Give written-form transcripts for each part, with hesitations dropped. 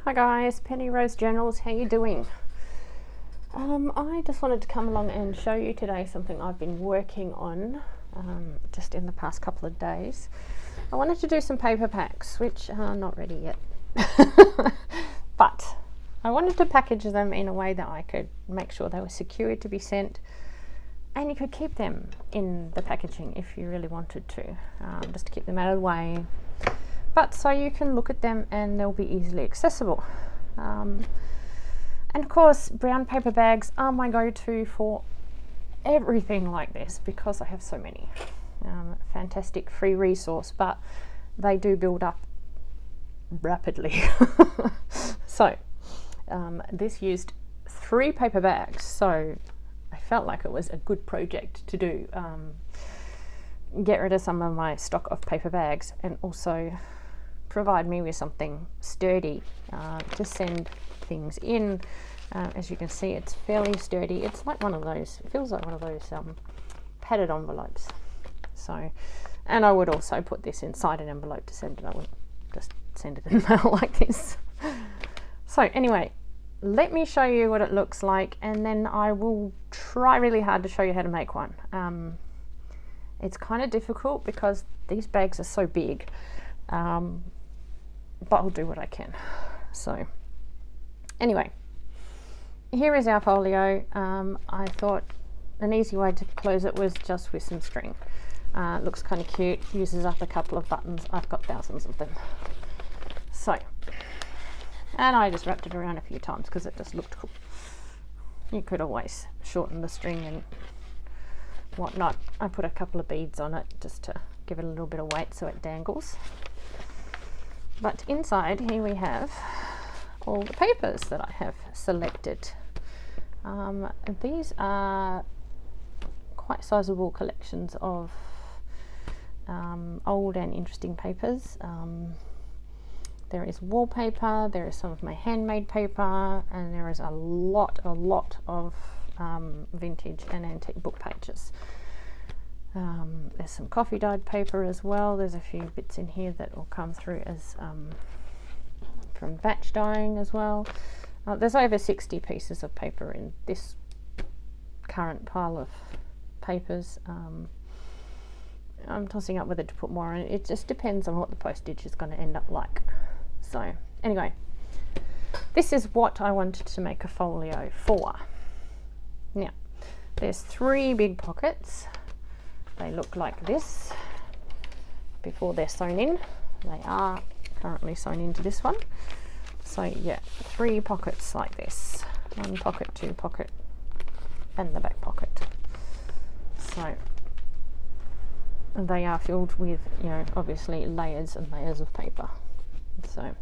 Hi guys, Penny Rose Journals, how you doing? I just wanted to come along and show you today something I've been working on just in the past couple of days. I wanted to do some paper packs, which are not ready yet, but I wanted to package them in a way that I could make sure they were secure to be sent, and you could keep them in the packaging if you really wanted to, just to keep them out of the way. But so you can look at them and they'll be easily accessible. And of course, brown paper bags are my go-to for everything like this because I have so many. Fantastic free resource, but they do build up rapidly. So this used 3 paper bags, so I felt like it was a good project to do. Get rid of some of my stock of paper bags and also provide me with something sturdy to send things in. As you can see, it's fairly sturdy. It's like one of those, it feels like one of those padded envelopes. So, and I would also put this inside an envelope to send it. I wouldn't just send it in mail like this. So anyway, let me show you what it looks like, and then I will try really hard to show you how to make one. It's kind of difficult because these bags are so big, but I'll do what I can. So anyway, here is our folio. I thought an easy way to close it was just with some string. It looks kind of cute, uses up a couple of buttons. I've got thousands of them. So, and I just wrapped it around a few times because it just looked cool. You could always shorten the string and whatnot. I put a couple of beads on it just to give it a little bit of weight so it dangles. But inside here we have all the papers that I have selected. These are quite sizable collections of old and interesting papers. There is wallpaper, there is some of my handmade paper, and there is a lot of vintage and antique book pages. There's some coffee dyed paper as well. There's a few bits in here that will come through as from batch dyeing as well. There's over 60 pieces of paper in this current pile of papers. I'm tossing up whether to put more in. It just depends on what the postage is going to end up like. So anyway, this is what I wanted to make a folio for. Now, there's 3 big pockets. They look like this before they're sewn in. They are currently sewn into this one. So yeah, 3 pockets like this. 1 pocket, 2 pocket, and the back pocket. So they are filled with, you know, obviously layers and layers of paper. So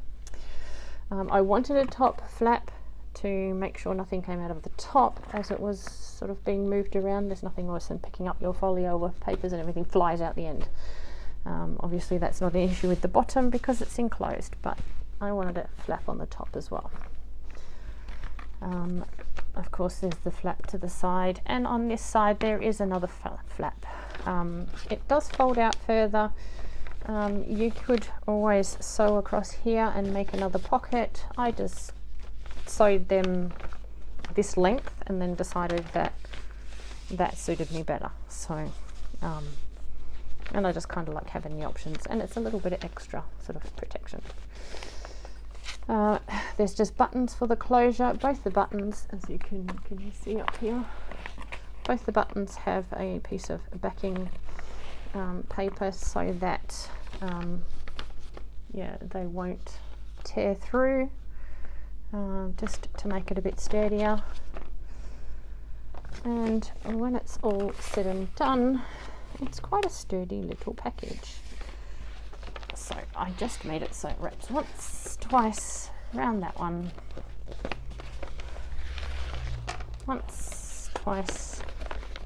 I wanted a top flap to make sure nothing came out of the top as it was sort of being moved around. There's nothing worse than picking up your folio of papers and everything flies out the end. Obviously that's not an issue with the bottom because it's enclosed, but I wanted a flap on the top as well. Of course there's the flap to the side, and on this side there is another flap. It does fold out further. You could always sew across here and make another pocket. I just sewed them this length and then decided that that suited me better. So and I just kind of like having the options, and it's a little bit of extra sort of protection. There's just buttons for the closure. Both the buttons, as you can you see up here, both the buttons have a piece of backing paper so that yeah, they won't tear through, just to make it a bit sturdier. And when it's all said and done, it's quite a sturdy little package. So I just made it so it wraps once, twice around that one, once, twice,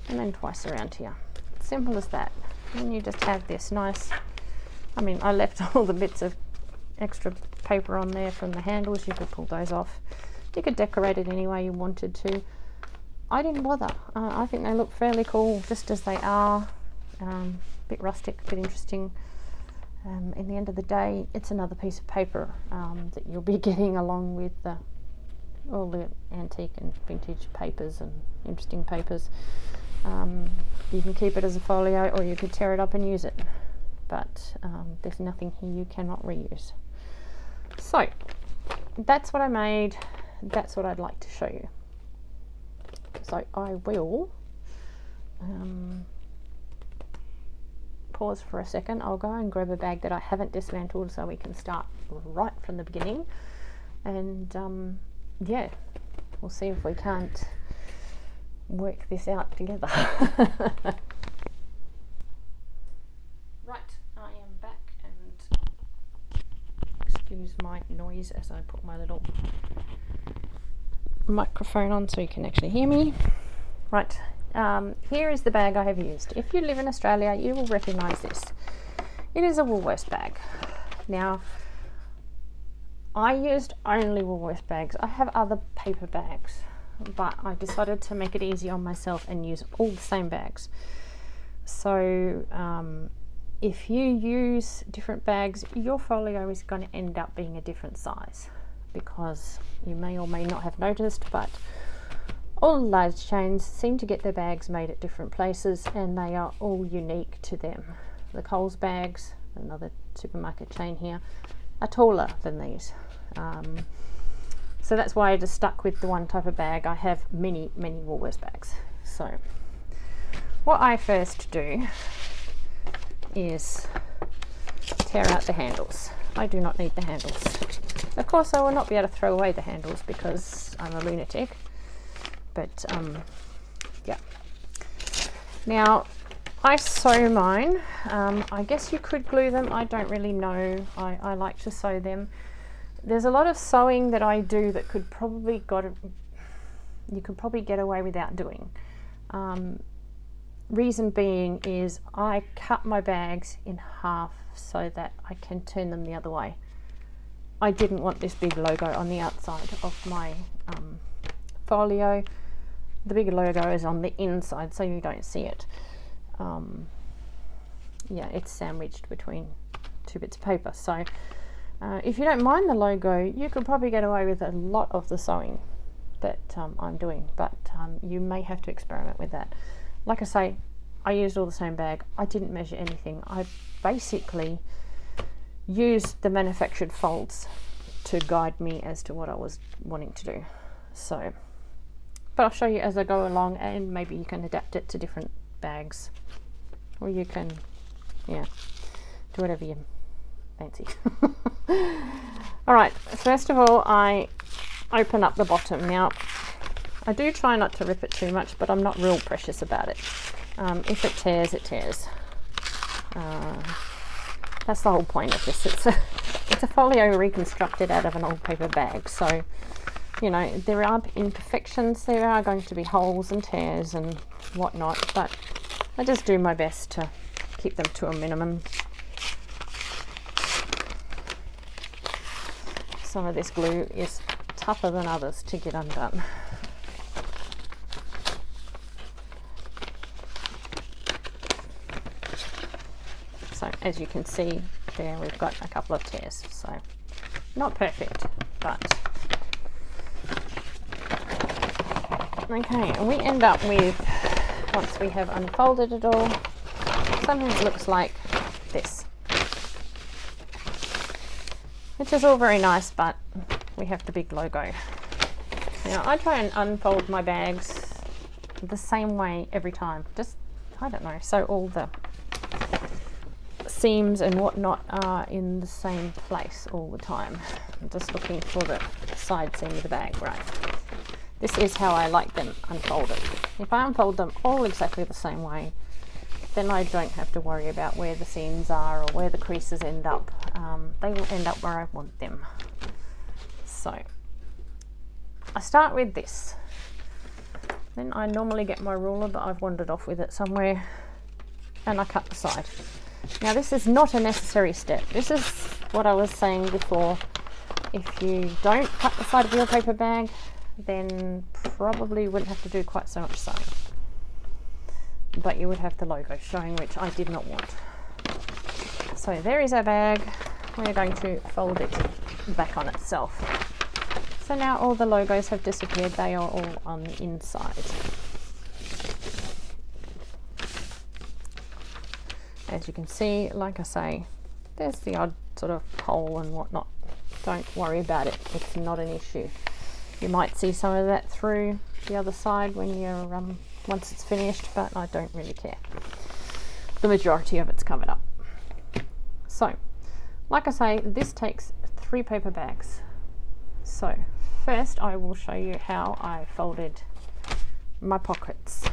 and then twice around here. Simple as that. And you just have this nice, I mean, I left all the bits of extra paper on there from the handles. You could pull those off. You could decorate it any way you wanted to. I didn't bother. I think they look fairly cool just as they are. Bit rustic, bit interesting. in the end of the day, it's another piece of paper that you'll be getting along with all the antique and vintage papers and interesting papers. You can keep it as a folio, or you could tear it up and use it, but there's nothing here you cannot reuse. So that's what I made. That's what I'd like to show you. So I will pause for a second. I'll go and grab a bag that I haven't dismantled so we can start right from the beginning, and yeah, we'll see if we can't work this out together. Right, I am back, and excuse my noise as I put my little microphone on so you can actually hear me. Right, here is the bag I have used. If you live in Australia, you will recognise this. It is a Woolworths bag. Now, I used only Woolworths bags. I have other paper bags, but I decided to make it easy on myself and use all the same bags. So if you use different bags, your folio is going to end up being a different size, because you may or may not have noticed, but all large chains seem to get their bags made at different places, and they are all unique to them. The Coles bags, another supermarket chain here, are taller than these. So that's why I just stuck with the one type of bag. I have many Woolworths bags. So what I first do is tear out the handles. I do not need the handles. Of course, I will not be able to throw away the handles because I'm a lunatic, but yeah. Now I sew mine. I guess you could glue them. I don't really know. I like to sew them. There's a lot of sewing that I do that you could probably get away without doing. Reason being is I cut my bags in half so that I can turn them the other way. I didn't want this big logo on the outside of my folio. The big logo is on the inside, so you don't see it. Yeah, it's sandwiched between two bits of paper. So if you don't mind the logo, you could probably get away with a lot of the sewing that I'm doing, but you may have to experiment with that. Like I say, I used all the same bag. I didn't measure anything. I basically used the manufactured folds to guide me as to what I was wanting to do. So, but I'll show you as I go along, and maybe you can adapt it to different bags, or you can, yeah, do whatever you fancy. All right, first of all, I open up the bottom. Now, I do try not to rip it too much, but I'm not real precious about it. If it tears, it tears. That's the whole point of this. It's a folio reconstructed out of an old paper bag. So, you know, there are imperfections. There are going to be holes and tears and whatnot, but I just do my best to keep them to a minimum. Some of this glue is tougher than others to get undone. So as you can see there, we've got a couple of tears, so not perfect, but okay. And we end up with, once we have unfolded it all, something that looks like this, which is all very nice, but we have the big logo. Now I try and unfold my bags the same way every time, just, I don't know, so all the seams and whatnot are in the same place all the time. I'm just looking for the side seam of the bag, right? This is how I like them unfolded. If I unfold them all exactly the same way, then I don't have to worry about where the seams are or where the creases end up. They will end up where I want them. So I start with this. Then I normally get my ruler, but I've wandered off with it somewhere, and I cut the side. Now this is not a necessary step. This is what I was saying before. If you don't cut the side of your paper bag, then probably wouldn't have to do quite so much sewing. But you would have the logo showing, which I did not want. So there is our bag. We're going to fold it back on itself. So now all the logos have disappeared. They are all on the inside. As you can see, like I say, there's the odd sort of hole and whatnot. Don't worry about it. It's not an issue. You might see some of that through the other side when you're once it's finished, but I don't really care. The majority of it's covered up. So, like I say, this takes 3 paper bags. So, first I will show you how I folded my pockets.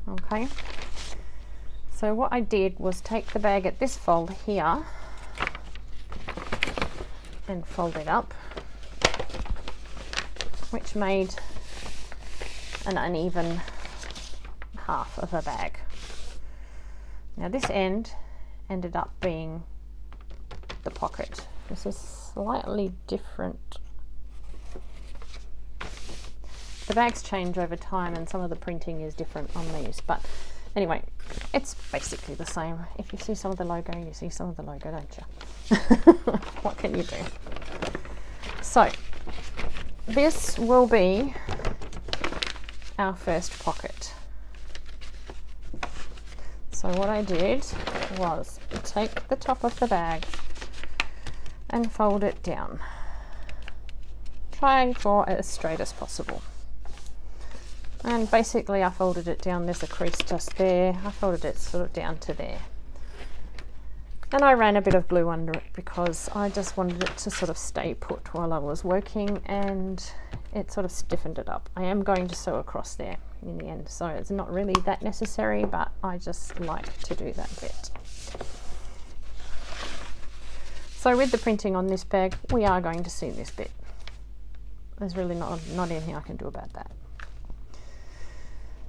Okay. So what I did was take the bag at this fold here and fold it up, which made an uneven half of a bag. Now this end ended up being the pocket. This is slightly different. The bags change over time and some of the printing is different on these, but anyway, it's basically the same. If you see some of the logo, you see some of the logo, don't you? What can you do? So, this will be our first pocket. So what I did was take the top of the bag and fold it down. Try for as straight as possible. And basically I folded it down, there's a crease just there, I folded it sort of down to there. And I ran a bit of glue under it because I just wanted it to sort of stay put while I was working, and it sort of stiffened it up. I am going to sew across there in the end, so it's not really that necessary, but I just like to do that bit. So with the printing on this bag, we are going to see this bit. There's really not anything I can do about that.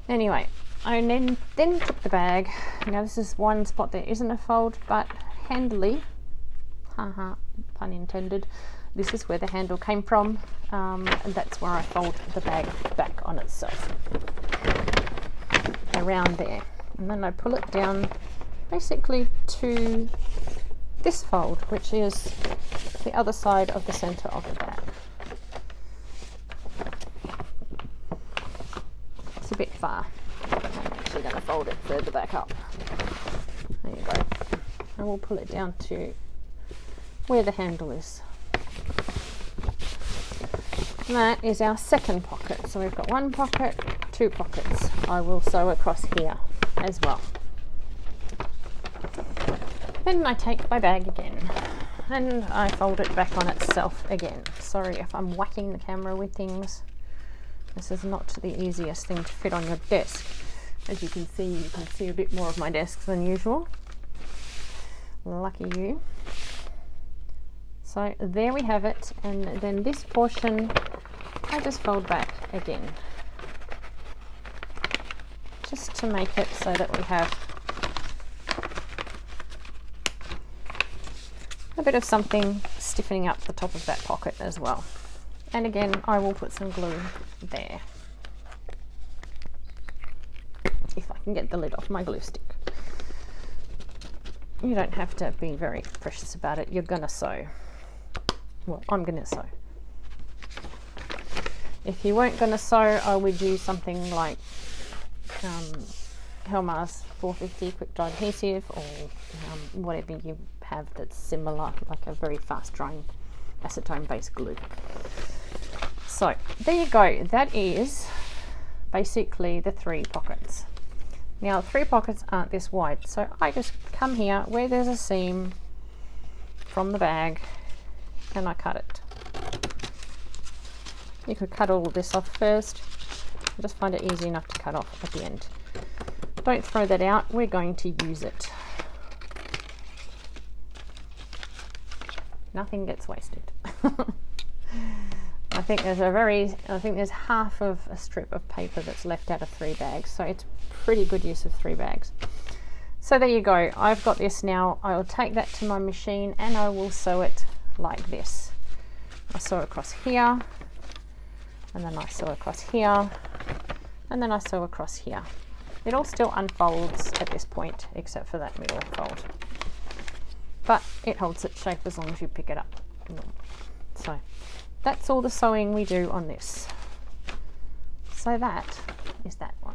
Anyway, I then took the bag. Now this is one spot there isn't a fold, but handily, haha, pun intended, this is where the handle came from, and that's where I fold the bag back on itself, around there. And then I pull it down basically to this fold, which is the other side of the center of the bag. It's a bit far. I'm actually going to fold it further back up. There you go. And we'll pull it down to where the handle is. And that is our second pocket. So we've got 1 pocket, 2 pockets. I will sew across here as well. Then I take my bag again and I fold it back on itself again. Sorry if I'm whacking the camera with things. This is not the easiest thing to fit on your desk. As you can see a bit more of my desk than usual. Lucky you. So there we have it, and then this portion I just fold back again. Just to make it so that we have a bit of something stiffening up the top of that pocket as well. And again, I will put some glue there. If I can get the lid off my glue stick. You don't have to be very precious about it. You're gonna sew. Well, I'm gonna sew. If you weren't gonna sew, I would use something like Helmar's 450 quick dry adhesive, or whatever you have that's similar, like a very fast drying acetone based glue. So there you go, that is basically the 3 pockets. Now 3 pockets aren't this wide, so I just come here where there's a seam from the bag and I cut it. You could cut all of this off first. I just find it easy enough to cut off at the end. Don't throw that out, we're going to use it. Nothing gets wasted. I think there's half of a strip of paper that's left out of 3 bags, so it's pretty good use of 3 bags. So there you go, I've got this now. I will take that to my machine and I will sew it like this. I sew across here, and then I sew across here, and then I sew across here. It all still unfolds at this point, except for that middle fold. But it holds its shape as long as you pick it up. So that's all the sewing we do on this. So that is that one.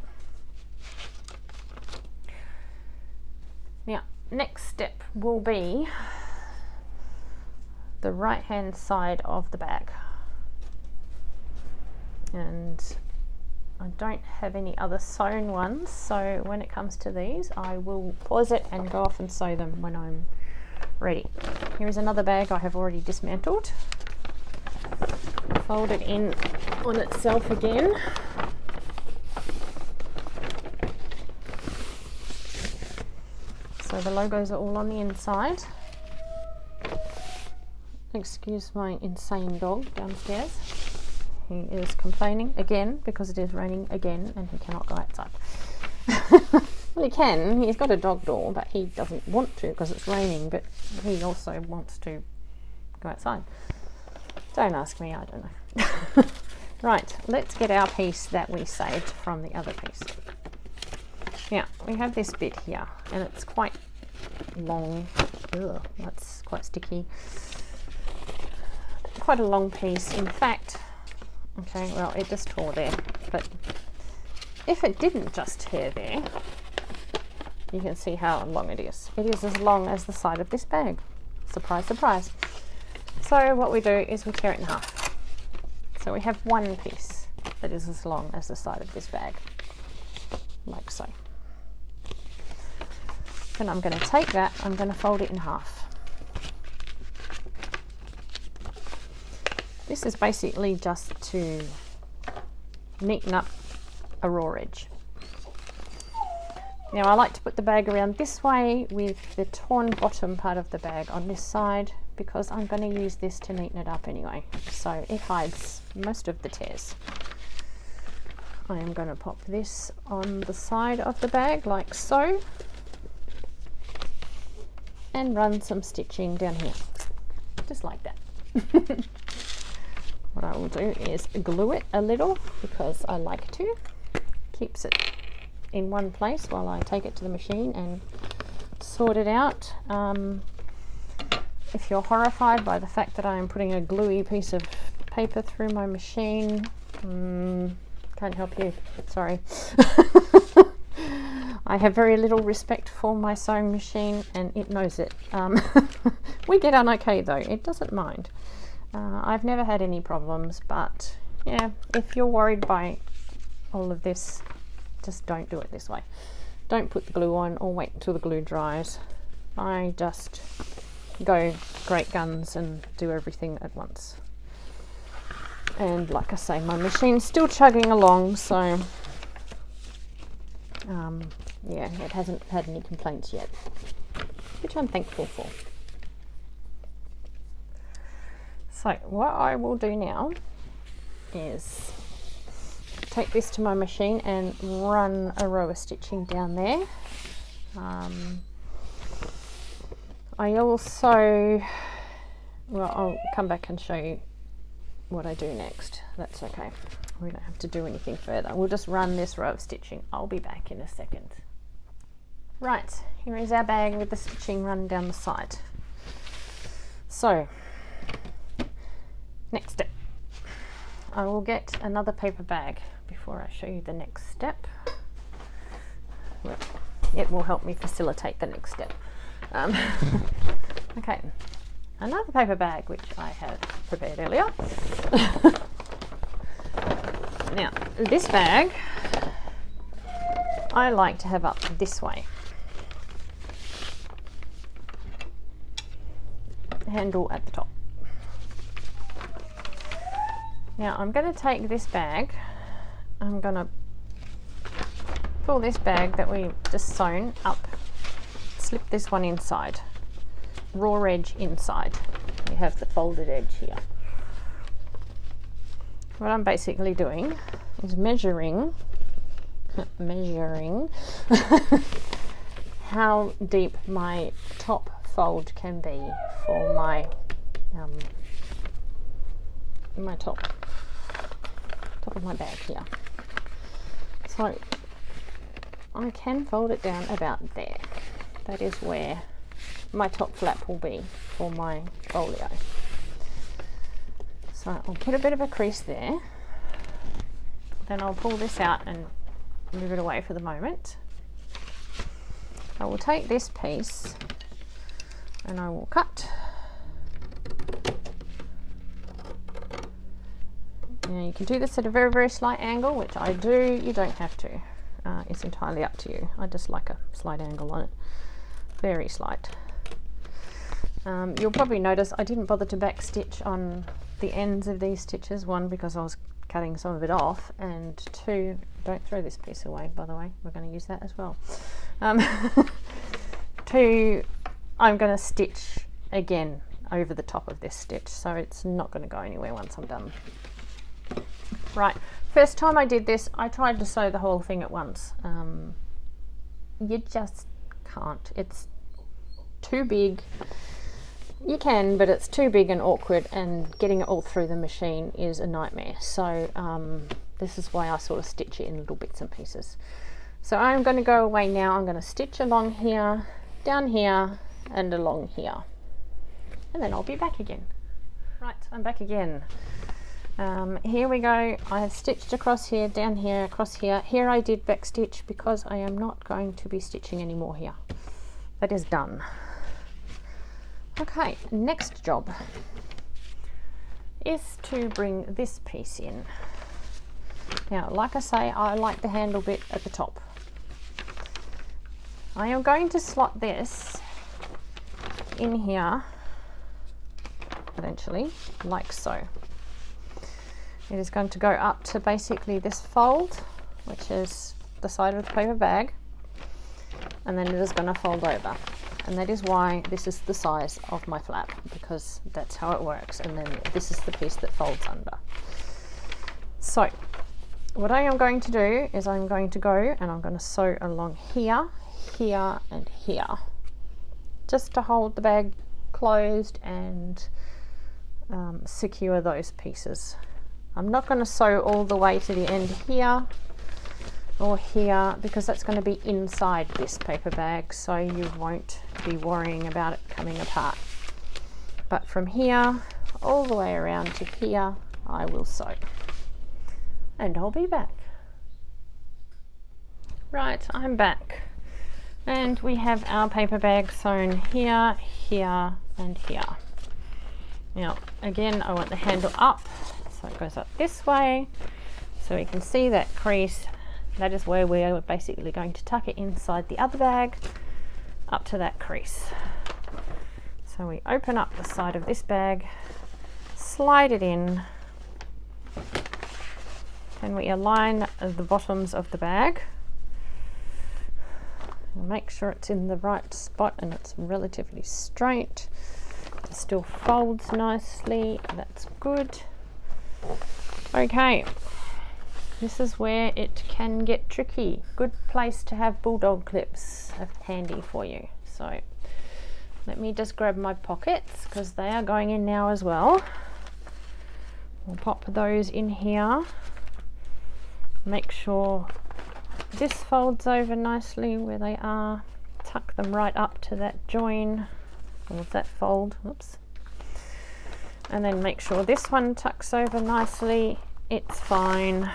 Now, next step will be the right hand side of the bag. And I don't have any other sewn ones, so when it comes to these I will pause it and go off and sew them when I'm ready. Here is another bag I have already dismantled. Fold it in on itself again. So the logos are all on the inside. Excuse my insane dog downstairs. He is complaining again because it is raining again and he cannot go outside. Well, he can. He's got a dog door, but he doesn't want to because it's raining, but he also wants to go outside. Don't ask me, I don't know. Right, let's get our piece that we saved from the other piece. Now, we have this bit here, and it's quite long. Ugh, that's quite sticky. Quite a long piece. In fact, okay, well, it just tore there, but if it didn't just tear there, you can see how long it is. It is as long as the side of this bag. Surprise, surprise. So what we do is we tear it in half. So we have one piece that is as long as the side of this bag, like so. Then I'm going to take that, I'm going to fold it in half. This is basically just to neaten up a raw edge. Now I like to put the bag around this way with the torn bottom part of the bag on this side because I'm going to use this to neaten it up anyway. So it hides most of the tears. I am going to pop this on the side of the bag like so and run some stitching down here, just like that. What I will do is glue it a little because I like to. Keeps it in one place while I take it to the machine and sort it out. If you're horrified by the fact that I am putting a gluey piece of paper through my machine, can't help you, sorry. I have very little respect for my sewing machine and it knows it. We get on okay though, it doesn't mind. I've never had any problems, but yeah, if you're worried by all of this, just don't do it this way. Don't put the glue on or wait until the glue dries. I just go great guns and do everything at once. And like I say, my machine's still chugging along, so yeah, it hasn't had any complaints yet, which I'm thankful for. So what I will do now is take this to my machine and run a row of stitching down there. I also, well, I'll come back and show you what I do next. That's okay. We don't have to do anything further. We'll just run this row of stitching. I'll be back in a second. Right, here is our bag with the stitching run down the side. So, next step. I will get another paper bag before I show you the next step. Well, it will help me facilitate the next step. Okay, another paper bag which I have prepared earlier. Now, this bag I like to have up this way. Handle at the top. Now I'm going to take this bag, I'm going to pull this bag that we just sewn up, slip this one inside, raw edge inside. We have the folded edge here. What I'm basically doing is measuring how deep my top fold can be for my my top of my bag here. So I can fold it down about there. That is where my top flap will be for my folio. So I'll put a bit of a crease there. Then I'll pull this out and move it away for the moment. I will take this piece and I will cut. Now you can do this at a very, very slight angle, which I do. You don't have to. It's entirely up to you. I just like a slight angle on it. Very slight. You'll probably notice I didn't bother to back stitch on the ends of these stitches. One, because I was cutting some of it off, and two, don't throw this piece away, by the way. We're going to use that as well. Two, I'm going to stitch again over the top of this stitch, so it's not going to go anywhere once I'm done. Right, first time I did this, I tried to sew the whole thing at once. You just can't. It's too big. You can, but it's too big and awkward, and getting it all through the machine is a nightmare. So this is why I sort of stitch it in little bits and pieces. So I'm going to go away now. I'm going to stitch along here, down here, and along here. And then I'll be back again. Right, I'm back again. Here we go. I have stitched across here, down here, across here. Here I did back stitch because I am not going to be stitching anymore here. That is done. Okay, next job is to bring this piece in. Now, like I say, I like the handle bit at the top. I am going to slot this in here eventually, like so. It is going to go up to basically this fold, which is the side of the paper bag, and then it is going to fold over. And that is why this is the size of my flap, because that's how it works. And then this is the piece that folds under. So what I am going to do is I'm going to go and I'm going to sew along here, here, and here, just to hold the bag closed and secure those pieces. I'm not going to sew all the way to the end here or here, because that's going to be inside this paper bag, so you won't be worrying about it coming apart. But from here all the way around to here I will sew, and I'll be back. Right, I'm back, and we have our paper bag sewn here, here, and here. Now again, I want the handle up, so it goes up this way, so we can see that crease. That is where we are basically going to tuck it inside the other bag, up to that crease. So we open up the side of this bag, slide it in, and we align the bottoms of the bag. Make sure it's in the right spot and it's relatively straight. It still folds nicely, that's good. Okay. This is where it can get tricky. Good place to have bulldog clips handy for you. So let me just grab my pockets, because they are going in now as well. We'll pop those in here. Make sure this folds over nicely where they are. Tuck them right up to that join, or that fold. Oops. And then make sure this one tucks over nicely. It's fine.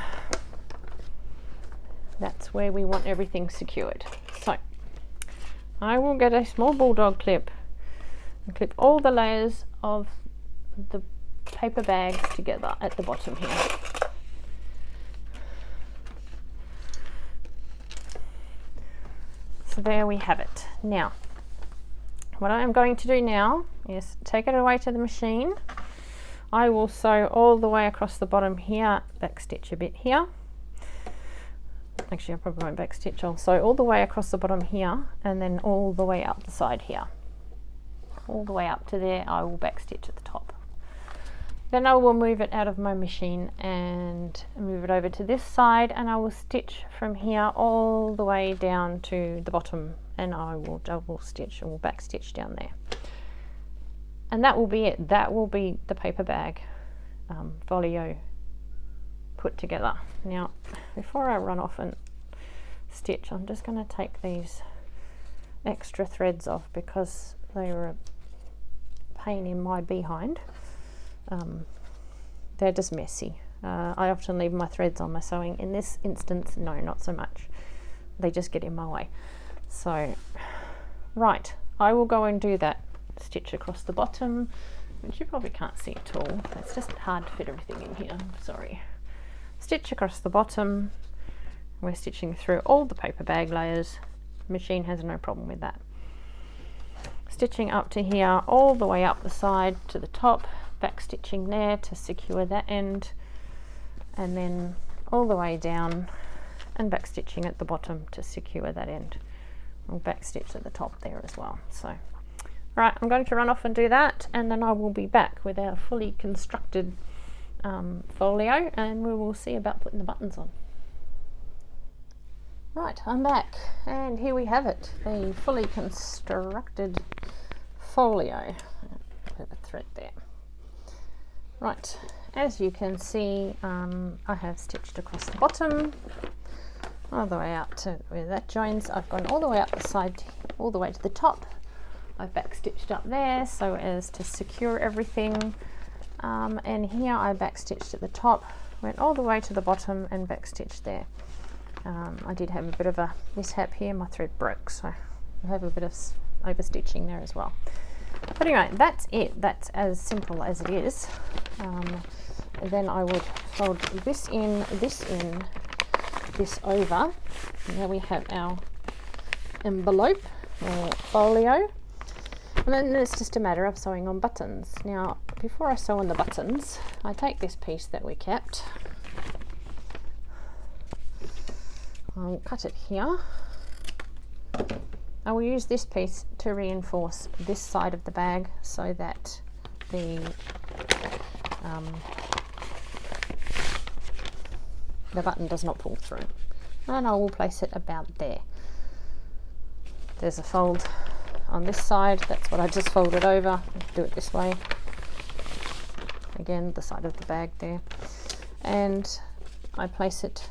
That's where we want everything secured. So I will get a small bulldog clip and clip all the layers of the paper bags together at the bottom here. So there we have it. Now what I am going to do now is take it away to the machine. I will sew all the way across the bottom here, back stitch a bit here. Actually, I probably won't back stitch. I'll sew all the way across the bottom here, and then all the way up the side here. All the way up to there, I will back stitch at the top. Then I will move it out of my machine and move it over to this side, and I will stitch from here all the way down to the bottom, and I will double stitch or back stitch down there. And that will be it. That will be the paper bag folio put together. Now, before I run off and stitch, I'm just going to take these extra threads off because they were a pain in my behind. They're just messy. I often leave my threads on my sewing. In this instance, no, not so much. They just get in my way. So, right, I will go and do that stitch across the bottom, which you probably can't see at all. It's just hard to fit everything in here, sorry. Stitch across the bottom. We're stitching through all the paper bag layers. The machine has no problem with that. Stitching up to here, all the way up the side to the top, back stitching there to secure that end, and then all the way down and back stitching at the bottom to secure that end. We'll back stitch at the top there as well. So, right, I'm going to run off and do that, and then I will be back with our fully constructed folio, and we will see about putting the buttons on. Right, I'm back, and here we have it, the fully constructed folio. Put a thread there. Right, as you can see, I have stitched across the bottom, all the way out to where that joins. I've gone all the way up the side, all the way to the top. I've back stitched up there so as to secure everything. And here I back stitched at the top, went all the way to the bottom and back stitched there. I did have a bit of a mishap here, my thread broke, so I have a bit of over stitching there as well. But anyway, that's it. That's as simple as it is. Then I would fold this in, this over. Now we have our envelope or folio. And then it's just a matter of sewing on buttons. Now, before I sew on the buttons, I take this piece that we kept. I'll cut it here. I will use this piece to reinforce this side of the bag so that the button does not pull through. And I will place it about there. There's a fold on this side, that's what I just folded over. Do it this way. Again, the side of the bag there. And I place it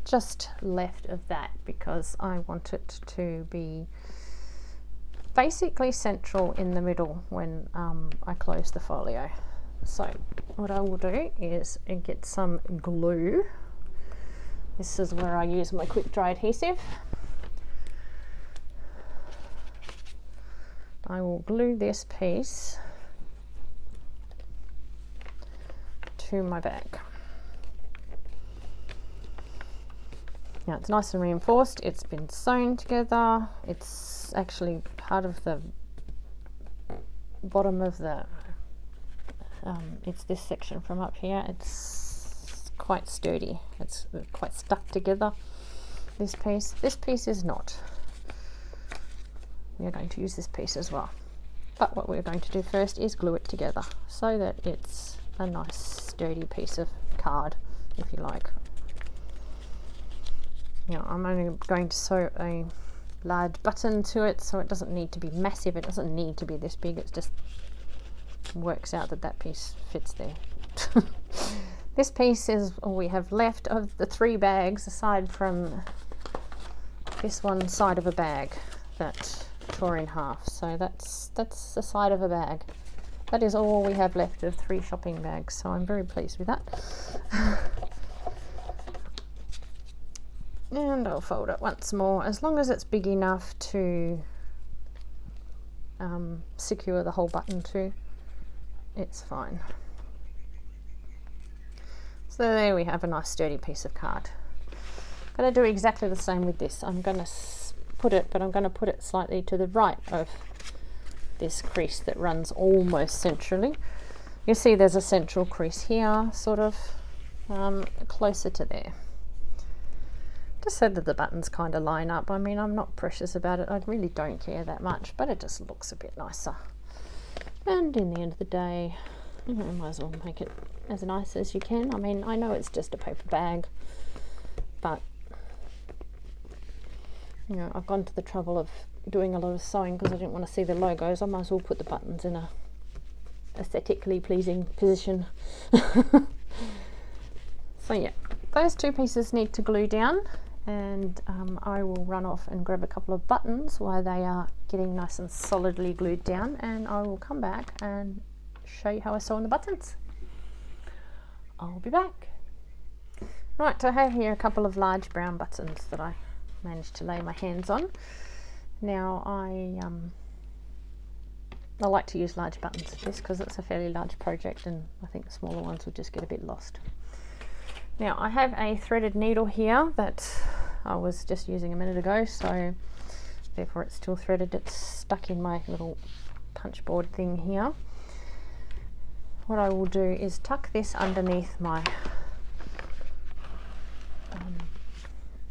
just left of that because I want it to be basically central in the middle when I close the folio. So what I will do is get some glue. This is where I use my quick dry adhesive. I will glue this piece to my bag. Now it's nice and reinforced, it's been sewn together, it's actually part of the bottom of the, it's this section from up here, it's quite sturdy, it's quite stuck together, this piece is not. We're going to use this piece as well. But what we're going to do first is glue it together so that it's a nice sturdy piece of card, if you like. Now I'm only going to sew a large button to it, so it doesn't need to be massive, it doesn't need to be this big, it just works out that that piece fits there. This piece is all we have left of the 3 bags, aside from this one side of a bag that tore in half. So that's the side of a bag. That is all we have left of 3 shopping bags, so I'm very pleased with that. And I'll fold it once more, as long as it's big enough to secure the whole button to, it's fine. So there we have a nice sturdy piece of card. I'm going to do exactly the same with this. I'm going to put it slightly to the right of this crease that runs almost centrally. You see there's a central crease here, sort of closer to there. Just so that the buttons kind of line up. I mean, I'm not precious about it, I really don't care that much, but it just looks a bit nicer. And in the end of the day, you know, might as well make it as nice as you can. I mean, I know it's just a paper bag, but you know, I've gone to the trouble of doing a lot of sewing because I didn't want to see the logos. I might as well put the buttons in a aesthetically pleasing position. So yeah, those 2 pieces need to glue down, and I will run off and grab a couple of buttons while they are getting nice and solidly glued down, and I will come back and show you how I sew on the buttons. I'll be back. Right, I have here a couple of large brown buttons that I managed to lay my hands on. Now I like to use large buttons for this because it's a fairly large project, and I think the smaller ones would just get a bit lost. Now I have a threaded needle here that I was just using a minute ago, so therefore it's still threaded. It's stuck in my little punch board thing here. What I will do is tuck this underneath my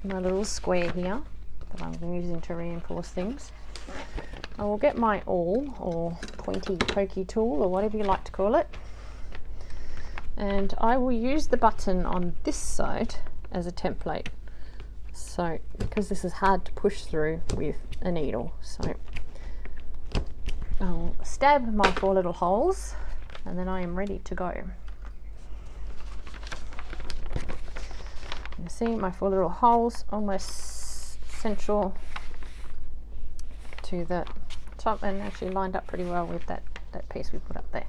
my little square here that I'm using to reinforce things. I will get my awl or pointy pokey tool or whatever you like to call it, and I will use the button on this side as a template, so because this is hard to push through with a needle. So I'll stab my 4 little holes and then I am ready to go. You see my 4 little holes almost central to the top and actually lined up pretty well with that piece we put up there.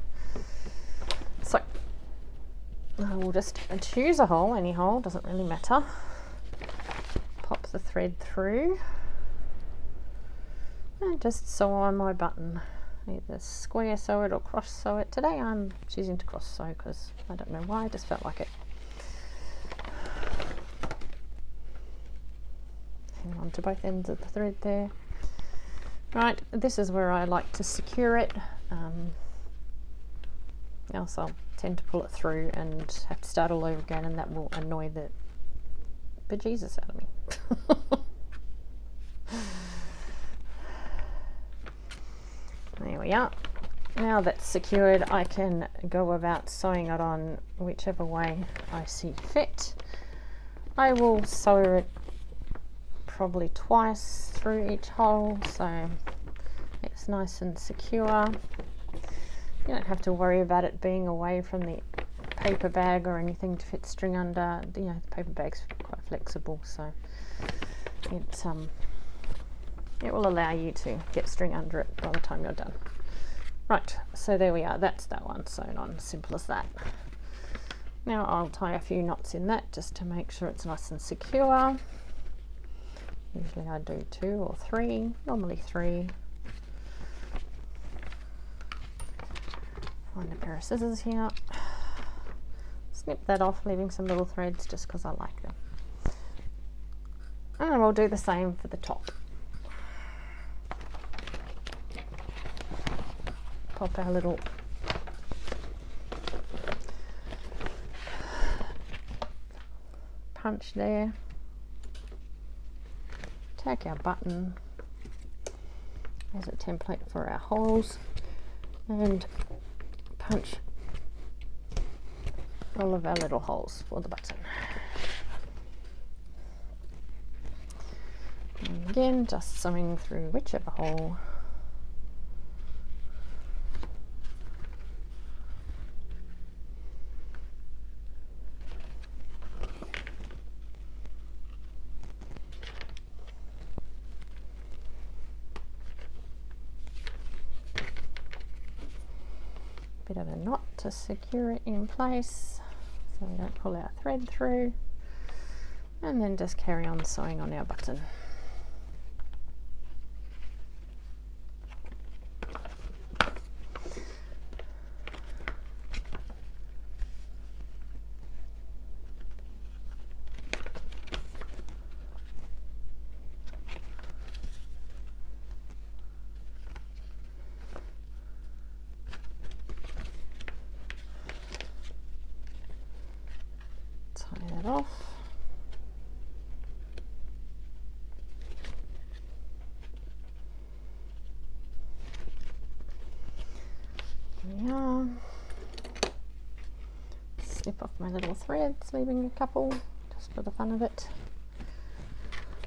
So I will just choose a hole, any hole, doesn't really matter. Pop the thread through and just sew on my button. Either square sew it or cross sew it. Today I'm choosing to cross sew because I don't know why, I just felt like it. Hang on to both ends of the thread there. Right, this is where I like to secure it, else I'll tend to pull it through and have to start all over again, and that will annoy the bejesus out of me. There we are. Now that's secured, I can go about sewing it on whichever way I see fit. I will sew it probably twice through each hole so it's nice and secure. You don't have to worry about it being away from the paper bag or anything to fit string under. You know, the paper bag's quite flexible, so it will allow you to get string under it by the time you're done. Right, so there we are, that's that one sewn on, simple as that. Now I'll tie a few knots in that just to make sure it's nice and secure. Usually I do 2 or 3, normally 3. Find a pair of scissors here. Snip that off, leaving some little threads just because I like them. And we'll do the same for the top. Pop our little punch there. Take our button as a template for our holes and punch all of our little holes for the button. And again, just sewing through whichever hole. Bit of a knot to secure it in place so we don't pull our thread through, and then just carry on sewing on our button. Tie that off. There we are. Snip off my little threads, leaving a couple just for the fun of it.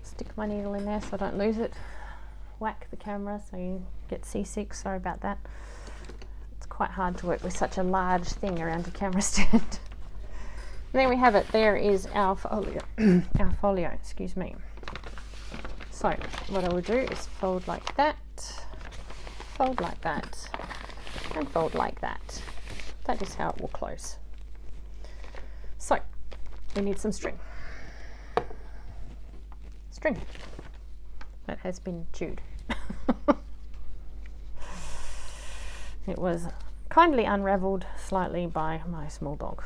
Stick my needle in there so I don't lose it. Whack the camera so you get seasick, sorry about that. It's quite hard to work with such a large thing around your camera stand. There we have it. There is our folio. Our folio, excuse me. So what I will do is fold like that, and fold like that. That is how it will close. So we need some string. String that has been chewed. It was kindly unravelled slightly by my small dog.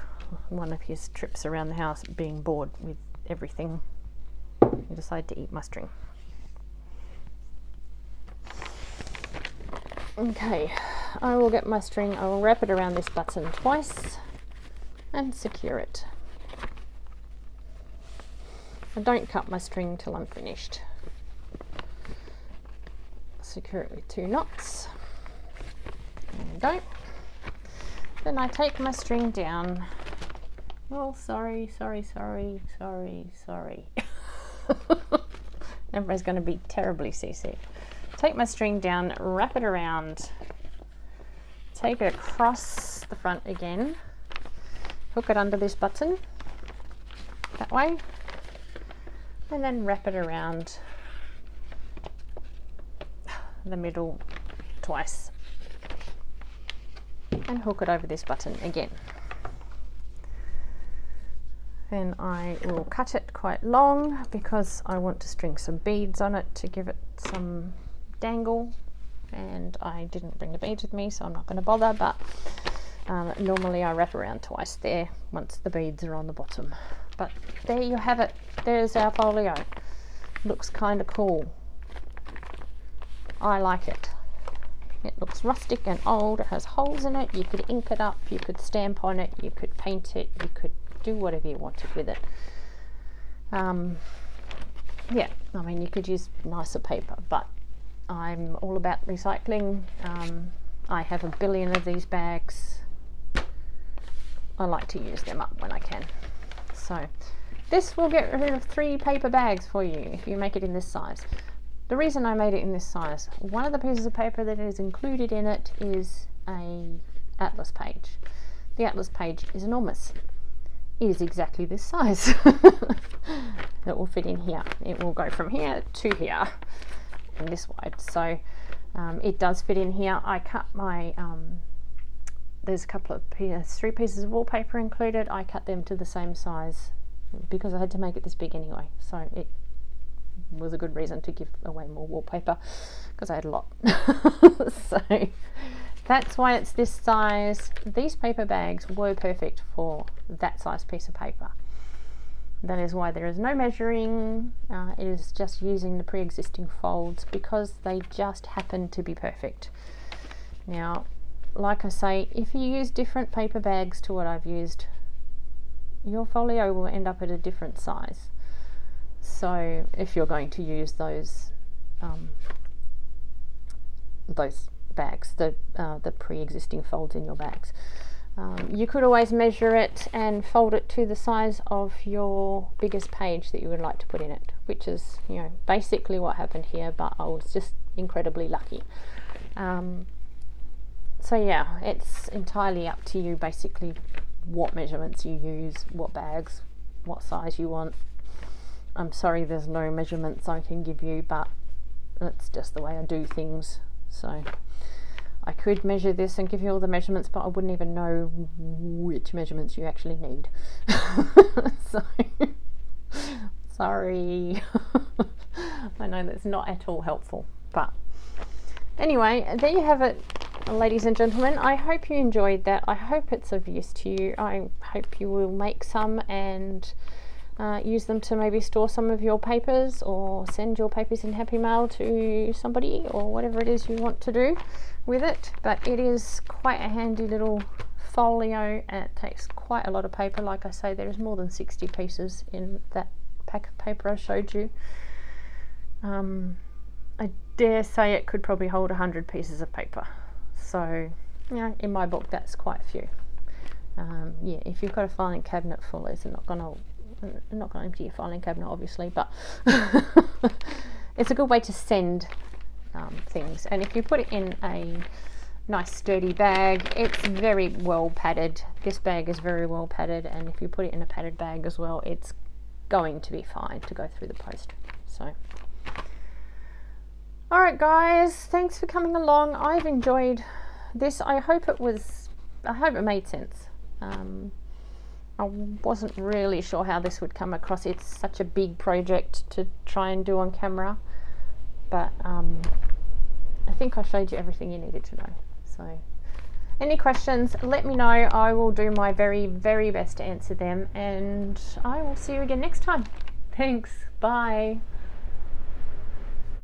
One of his trips around the house, being bored with everything, he decided to eat my string. Okay, I will get my string, I will wrap it around this button twice and secure it. I don't cut my string till I'm finished. Secure it with 2 knots. There we go. Then I take my string down. Oh, sorry. Everybody's going to be terribly seasick. Take my string down, wrap it around, take it across the front again, hook it under this button, that way, and then wrap it around the middle twice, and hook it over this button again. Then I will cut it quite long because I want to string some beads on it to give it some dangle, and I didn't bring the beads with me, so I'm not going to bother, but normally I wrap around twice there once the beads are on the bottom. But there you have it. There's our folio. Looks kind of cool. I like it. It looks rustic and old. It has holes in it. You could ink it up, you could stamp on it, you could paint it, you could do whatever you wanted with it. Yeah, I mean, you could use nicer paper, but I'm all about recycling. I have a billion of these bags. I like to use them up when I can. So this will get rid of 3 paper bags for you if you make it in this size. The reason I made it in this size, one of the pieces of paper that is included in it is a atlas page. The atlas page is enormous. It is exactly this size. It will fit in here. It will go from here to here and this wide. So it does fit in here. I cut my, there's a couple of 3 pieces of wallpaper included. I cut them to the same size because I had to make it this big anyway. So it was a good reason to give away more wallpaper because I had a lot. So that's why it's this size. These paper bags were perfect for that size piece of paper. That is why there is no measuring. It is just using the pre-existing folds because they just happen to be perfect. Now, like I say, if you use different paper bags to what I've used, your folio will end up at a different size. So if you're going to use those bags, the pre-existing folds in your bags, you could always measure it and fold it to the size of your biggest page that you would like to put in it, which is, you know, basically what happened here, but I was just incredibly lucky. So yeah, it's entirely up to you basically what measurements you use, what bags, what size you want. I'm sorry there's no measurements I can give you, but that's just the way I do things. So I could measure this and give you all the measurements, but I wouldn't even know which measurements you actually need. So sorry. I know that's not at all helpful, but anyway, there you have it, ladies and gentlemen. I hope you enjoyed that. I hope it's of use to you. I hope you will make some and use them to maybe store some of your papers or send your papers in Happy Mail to somebody or whatever it is you want to do with it. But it is quite a handy little folio and it takes quite a lot of paper. Like I say, there is more than 60 pieces in that pack of paper I showed you. I dare say it could probably hold 100 pieces of paper. So, you know, in my book that's quite a few. Yeah, if you've got a filing cabinet full, it's not going to empty your filing cabinet obviously, but it's a good way to send things. And if you put it in a nice sturdy bag. It's very well padded. This bag is very well padded, and if you put it in a padded bag as well, it's going to be fine to go through the post. So alright guys, thanks for coming along. I've enjoyed this. I hope it made sense. I wasn't really sure how this would come across. It's such a big project to try and do on camera, but I think I showed you everything you needed to know. So any questions, let me know. I will do my very, very best to answer them, and I will see you again next time. Thanks. Bye.